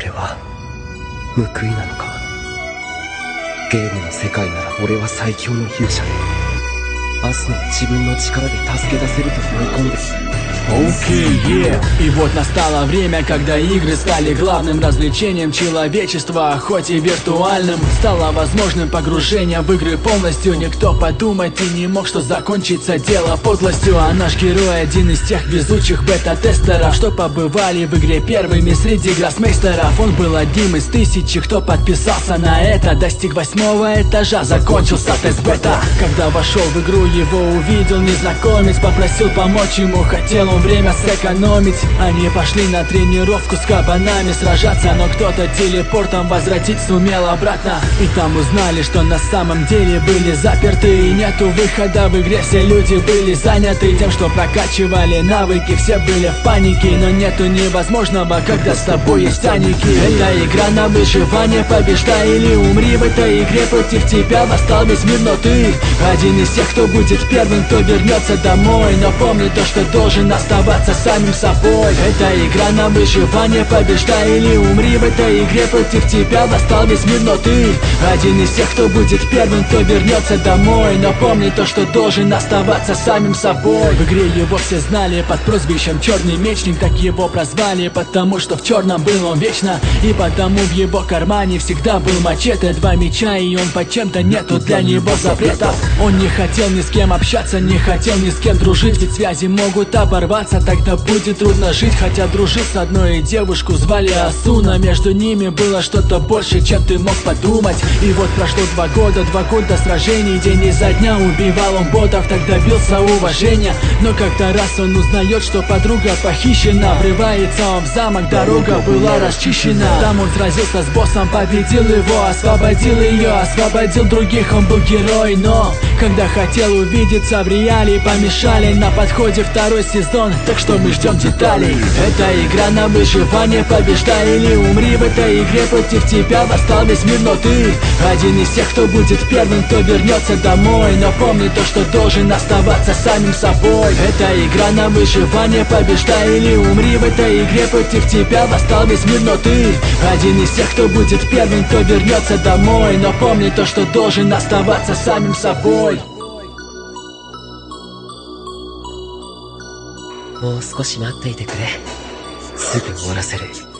俺は報いなのか。ゲームの世界なら俺は最強の勇者で明日の自分の力で助け出せると思い込んで。Окей, И вот настало время, когда игры стали главным развлечением человечества, хоть и виртуальным. Стало возможным погружение в игры полностью. Никто подумать и не мог, что закончится дело подлостью. А наш герой один из тех везучих бета-тестеров, что побывали в игре первыми среди гроссмейстеров. Он был одним из тысячи, кто подписался на это. Достиг 8-го этажа, закончился тест бета. Когда вошел в игру, его увидел незнакомец, попросил помочь ему, хотел он время сэкономить. Они пошли на тренировку с кабанами сражаться, но кто-то телепортом возвратить сумел обратно. И там узнали, что на самом деле были заперты, и нету выхода в игре. Все люди были заняты тем, что прокачивали навыки. Все были в панике, но нету невозможного, когда с тобой есть аники. Это игра на выживание, побеждай или умри. В этой игре против тебя восстал весь мир, но ты один из тех, кто будет первым, кто вернется домой. Но помни то, что должен оставаться самим собой. Это игра на выживание, побеждай или умри. В этой игре против тебя восстал весь мир, но ты один из тех, кто будет первым, кто вернется домой. Но помни то, что должен оставаться самим собой. В игре его все знали под прозвищем Черный Мечник. Так его прозвали, потому что в черном был он вечно. И потому в его кармане всегда был мачете. 2 меча, и он под чем-то нету для него запретов. Он не хотел ни с кем общаться, не хотел ни с кем дружить, ведь связи могут оборваться, тогда будет трудно жить. Хотя дружил с одной, девушку звали Асуна. Между ними было что-то больше, чем ты мог подумать. И вот прошло 2 года, 2 года сражений. День изо дня убивал он ботов, так добился уважения. Но как-то раз он узнает, что подруга похищена. Врывается он в замок, дорога была расчищена. Там он сразился с боссом, победил его, освободил ее, освободил других, он был герой. Но когда хотел увидеться в реале, помешали. На подходе 2-й сезон, так что мы ждем деталей. Это игра на выживание, побеждай или умри. В этой игре против тебя восстал весь мир, но ты один из тех, кто будет первым, кто вернется домой. Но помни то, что должен оставаться самим собой. Это игра на выживание, побеждай или умри. В этой игре против тебя восстал весь мир, но ты один из тех, кто будет первым, кто вернется домой. Но помни то, что должен оставаться самим собой. もう少し待っていてくれ。すぐ終わらせる。